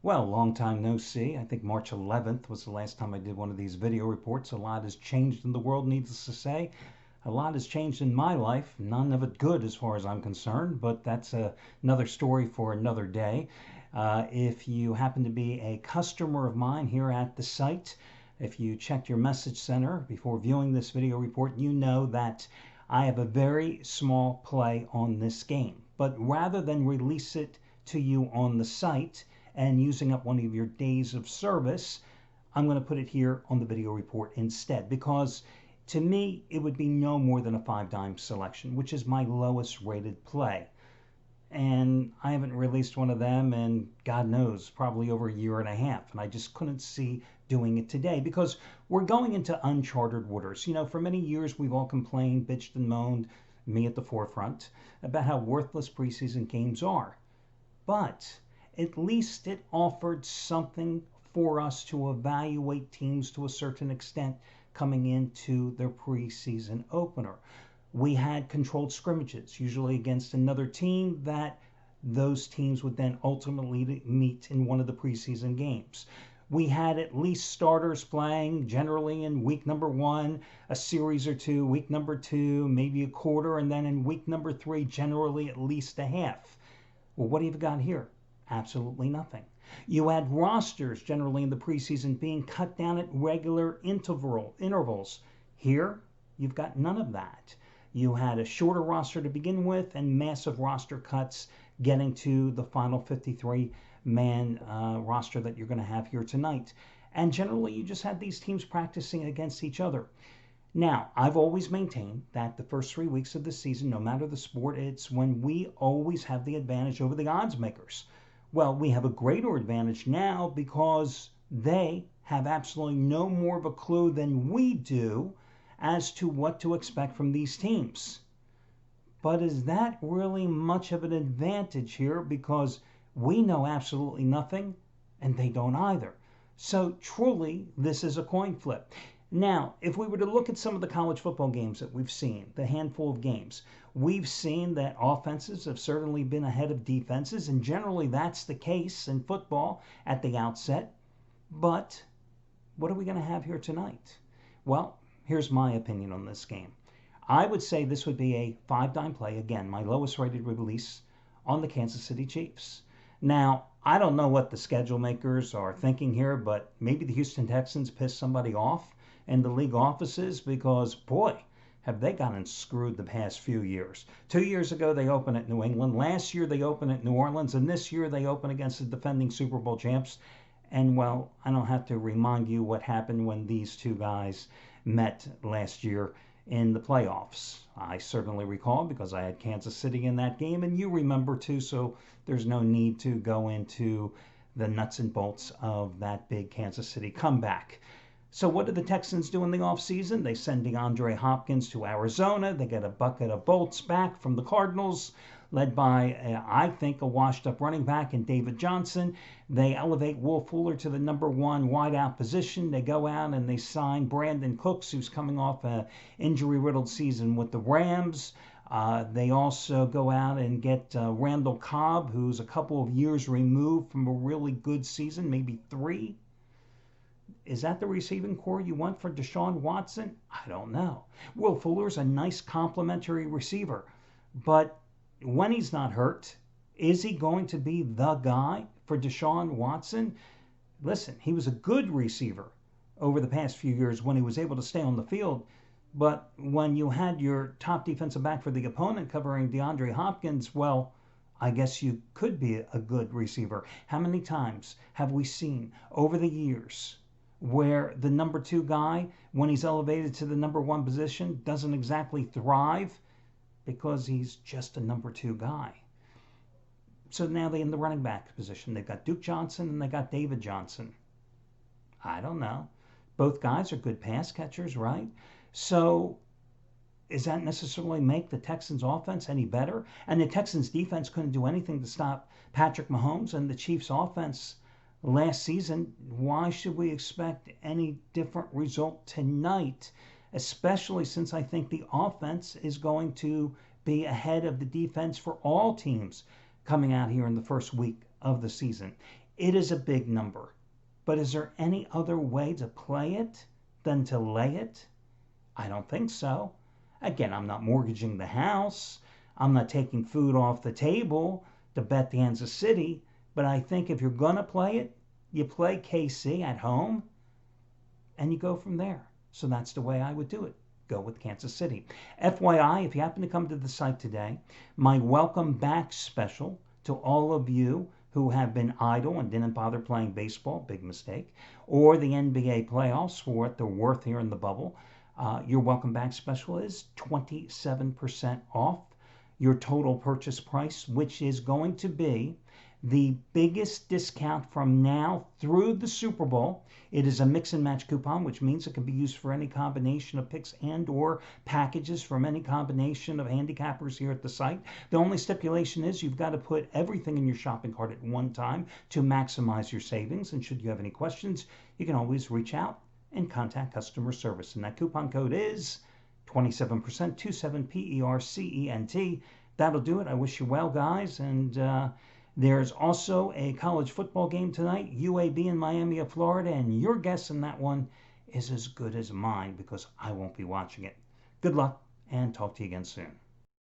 Well, long time no see. I think March 11th was the last time I did one of these video reports. A lot has changed in the world, needless to say. A lot has changed in my life. None of it good as far as I'm concerned, but that's another story for another day. If you happen to be a customer of mine here at the site, if you checked your message center before viewing this video report, you know that I have a very small play on this game. But rather than release it to you on the site, and using up one of your days of service, I'm going to put it here on the video report instead, because to me it would be no more than a 5-dime selection, which is my lowest rated play. And I haven't released one of them in, God knows, probably over a year and a half. And I just couldn't see doing it today because we're going into uncharted waters. You know, for many years we've all complained, bitched and moaned, me at the forefront, about how worthless preseason games are. But at least it offered something for us to evaluate teams to a certain extent coming into their preseason opener. We had controlled scrimmages, usually against another team that those teams would then ultimately meet in one of the preseason games. We had at least starters playing generally in week number 1, a series or two, week number 2, maybe a quarter, and then in week number 3, generally at least a half. Well, what have you got here? Absolutely nothing. You had rosters generally in the preseason being cut down at regular intervals. Here, you've got none of that. You had a shorter roster to begin with and massive roster cuts getting to the final 53-man roster that you're going to have here tonight. And generally, you just had these teams practicing against each other. Now, I've always maintained that the first 3 weeks of the season, no matter the sport, it's when we always have the advantage over the odds makers. Well, we have a greater advantage now because they have absolutely no more of a clue than we do as to what to expect from these teams. But is that really much of an advantage here? Because we know absolutely nothing and they don't either. So truly, this is a coin flip. Now, if we were to look at some of the college football games that we've seen, the handful of games, we've seen that offenses have certainly been ahead of defenses, and generally that's the case in football at the outset. But what are we going to have here tonight? Well, here's my opinion on this game. I would say this would be a 5-dime play, again, my lowest rated release on the Kansas City Chiefs. Now, I don't know what the schedule makers are thinking here, but maybe the Houston Texans pissed somebody off in the league offices because, boy, have they gotten screwed the past few years. 2 years ago, they opened at New England. Last year, they opened at New Orleans. And this year, they opened against the defending Super Bowl champs. And, well, I don't have to remind you what happened when these two guys met last year in the playoffs. I certainly recall because I had Kansas City in that game, and you remember too, so there's no need to go into the nuts and bolts of that big Kansas City comeback. So what did the Texans do in the offseason? They send DeAndre Hopkins to Arizona. They get a bucket of bolts back from the Cardinals, led by, I think, a washed-up running back in David Johnson. They elevate Will Fuller to the number 1 wideout position. They go out and they sign Brandon Cooks, who's coming off an injury-riddled season with the Rams. They also go out and get Randall Cobb, who's a couple of years removed from a really good season, maybe 3. Is that the receiving core you want for Deshaun Watson? I don't know. Will Fuller's a nice complementary receiver, but when he's not hurt, is he going to be the guy for Deshaun Watson? Listen, he was a good receiver over the past few years when he was able to stay on the field, but when you had your top defensive back for the opponent covering DeAndre Hopkins, well, I guess you could be a good receiver. How many times have we seen over the years where the number 2 guy, when he's elevated to the number 1 position, doesn't exactly thrive because he's just a number 2 guy? So now they're in the running back position. They've got Duke Johnson and they got David Johnson. I don't know. Both guys are good pass catchers, right? So does that necessarily make the Texans offense any better? And the Texans defense couldn't do anything to stop Patrick Mahomes and the Chiefs offense last season. Why should we expect any different result tonight, especially since I think the offense is going to be ahead of the defense for all teams coming out here in the first week of the season? It is a big number. But is there any other way to play it than to lay it? I don't think so. Again, I'm not mortgaging the house. I'm not taking food off the table to bet Kansas City. But I think if you're going to play it, you play KC at home and you go from there. So that's the way I would do it. Go with Kansas City. FYI, if you happen to come to the site today, my welcome back special to all of you who have been idle and didn't bother playing baseball, big mistake, or the NBA playoffs for what they're worth here in the bubble. Your welcome back special is 27% off your total purchase price, which is going to be the biggest discount from now through the Super Bowl. It is a mix and match coupon, which means it can be used for any combination of picks and or packages from any combination of handicappers here at the site. The only stipulation is you've got to put everything in your shopping cart at one time to maximize your savings. And should you have any questions, you can always reach out and contact customer service. And that coupon code is 27%, 27PERCENT. That'll do it. I wish you well, guys. And there's also a college football game tonight, UAB in Miami of Florida, and your guess in that one is as good as mine because I won't be watching it. Good luck, and talk to you again soon.